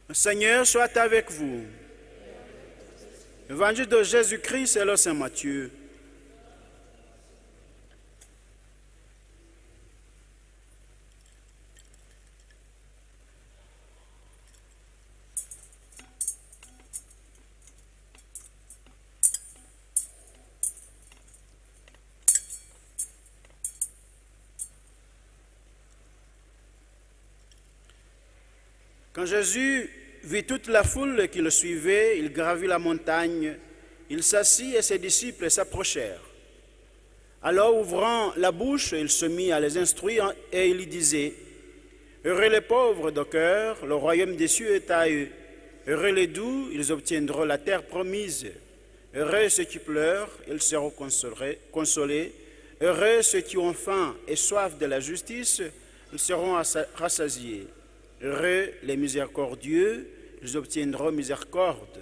Le Seigneur soit avec vous. Évangile de Jésus-Christ selon saint Matthieu. Quand Jésus vit toute la foule qui le suivait, il gravit la montagne, il s'assit et ses disciples s'approchèrent. Alors, ouvrant la bouche, il se mit à les instruire et il disait: Heureux les pauvres de cœur, le royaume des cieux est à eux. Heureux les doux, ils obtiendront la terre promise. Heureux ceux qui pleurent, ils seront consolés. Heureux ceux qui ont faim et soif de la justice, ils seront rassasiés. Heureux les miséricordieux, ils obtiendront miséricorde.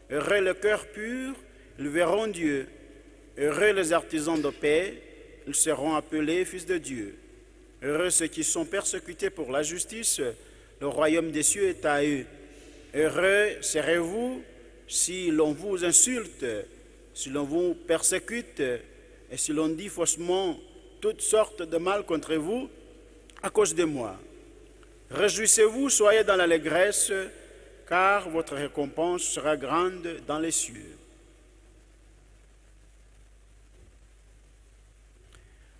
Heureux le cœur pur, ils verront Dieu. Heureux les artisans de paix, ils seront appelés fils de Dieu. Heureux ceux qui sont persécutés pour la justice, le royaume des cieux est à eux. Heureux serez-vous si l'on vous insulte, si l'on vous persécute et si l'on dit faussement toutes sortes de mal contre vous à cause de moi. Réjouissez-vous, soyez dans l'allégresse, car votre récompense sera grande dans les cieux.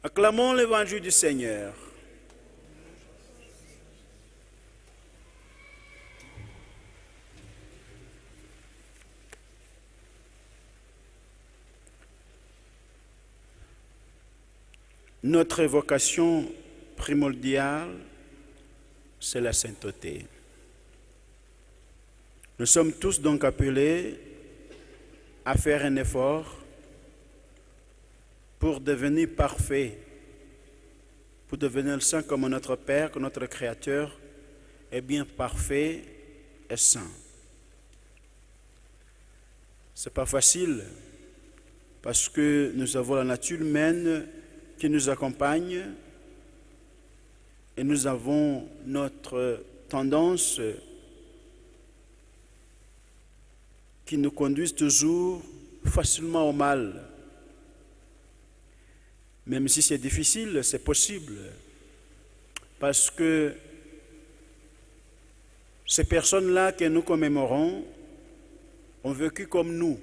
Acclamons l'évangile du Seigneur. Notre vocation primordiale, c'est la sainteté. Nous sommes tous donc appelés à faire un effort pour devenir parfaits, pour devenir saint comme notre Père, que notre Créateur est bien parfait et saint. Ce n'est pas facile parce que nous avons la nature humaine qui nous accompagne et nous avons notre tendance qui nous conduit toujours facilement au mal. Même si c'est difficile, c'est possible. Parce que ces personnes-là que nous commémorons ont vécu comme nous.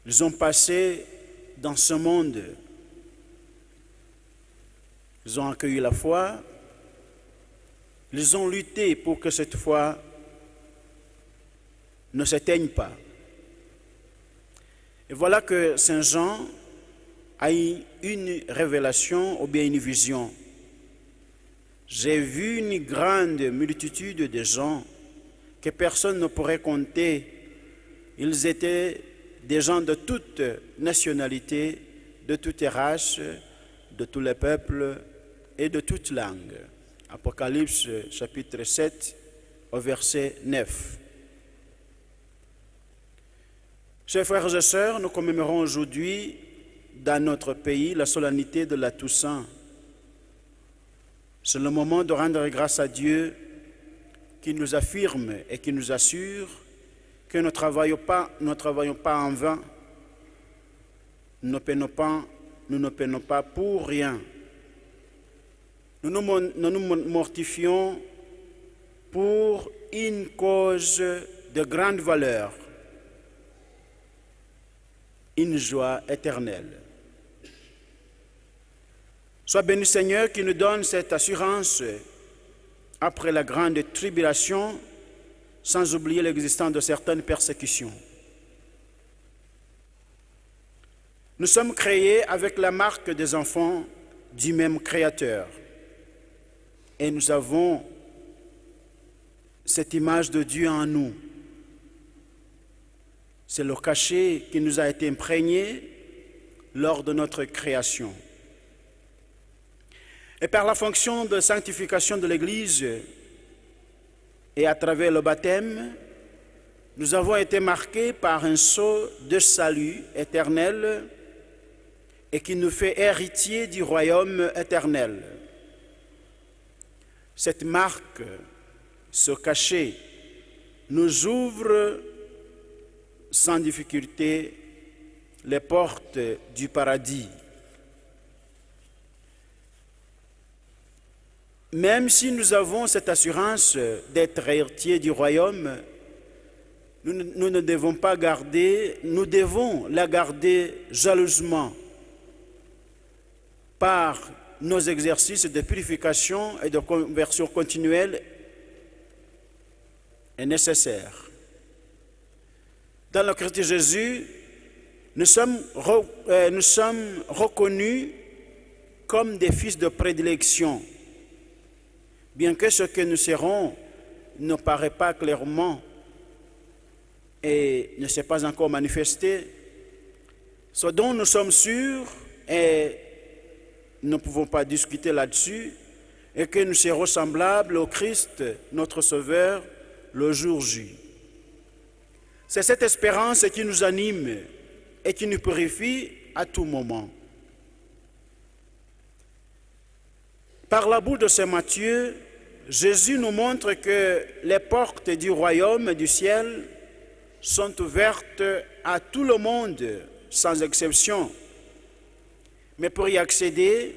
Ils ont passé dans ce monde. Ils ont accueilli la foi, ils ont lutté pour que cette foi ne s'éteigne pas. Et voilà que Saint Jean a eu une révélation ou bien une vision. J'ai vu une grande multitude de gens que personne ne pourrait compter. Ils étaient des gens de toute nationalité, de toute race, de tous les peuples et de toute langue. Apocalypse chapitre 7 au verset 9. Chers frères et sœurs, nous commémorons aujourd'hui dans notre pays la solennité de la Toussaint. C'est le moment de rendre grâce à Dieu qui nous affirme et qui nous assure que nous ne travaillons pas en vain, nous ne peinons pas pour rien. Nous nous mortifions pour une cause de grande valeur, une joie éternelle. Sois béni Seigneur qui nous donne cette assurance après la grande tribulation, sans oublier l'existence de certaines persécutions. Nous sommes créés avec la marque des enfants du même Créateur. Et nous avons cette image de Dieu en nous. C'est le cachet qui nous a été imprégné lors de notre création. Et par la fonction de sanctification de l'Église et à travers le baptême, nous avons été marqués par un sceau de salut éternel et qui nous fait héritiers du royaume éternel. Cette marque se cacher, nous ouvre sans difficulté les portes du paradis. Même si nous avons cette assurance d'être héritiers du royaume, nous ne devons pas garder, nous devons la garder jalousement par nos exercices de purification et de conversion continuelle est nécessaire. Dans le Christ Jésus, nous sommes reconnus comme des fils de prédilection, bien que ce que nous serons ne paraît pas clairement et ne s'est pas encore manifesté. Ce dont nous sommes sûrs, et nous ne pouvons pas discuter là-dessus, est que nous serons semblables au Christ, notre Sauveur, le jour J. C'est cette espérance qui nous anime et qui nous purifie à tout moment. Par la bouche de Saint Matthieu, Jésus nous montre que les portes du royaume du ciel sont ouvertes à tout le monde, sans exception. Mais pour y accéder,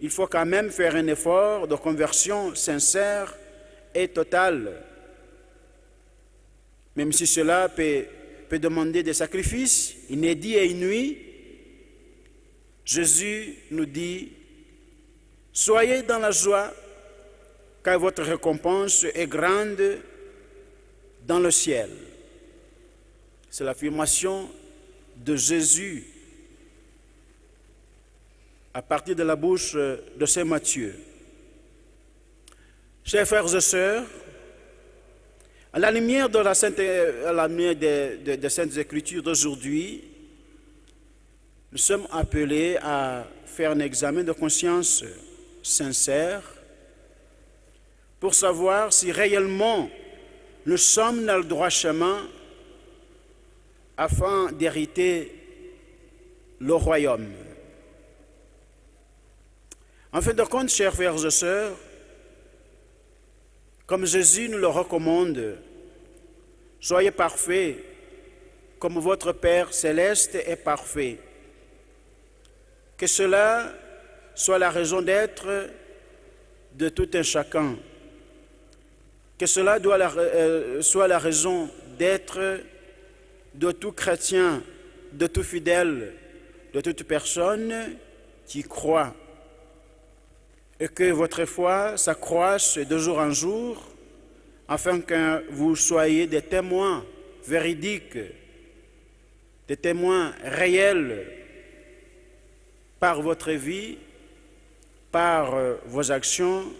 il faut quand même faire un effort de conversion sincère et totale. Même si cela peut demander des sacrifices inédits et inouïs, Jésus nous dit « Soyez dans la joie, car votre récompense est grande dans le ciel. » C'est l'affirmation de Jésus à partir de la bouche de Saint Matthieu. Chers frères et sœurs, à la lumière de la des Saintes Écritures d'aujourd'hui, nous sommes appelés à faire un examen de conscience sincère pour savoir si réellement nous sommes dans le droit chemin afin d'hériter le royaume. En fin de compte, chers frères et sœurs, comme Jésus nous le recommande, soyez parfaits comme votre Père céleste est parfait. Que cela soit la raison d'être de tout un chacun. Que cela soit la raison d'être de tout chrétien, de tout fidèle, de toute personne qui croit. Et que votre foi s'accroisse de jour en jour, afin que vous soyez des témoins véridiques, des témoins réels par votre vie, par vos actions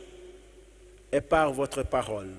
et par votre parole.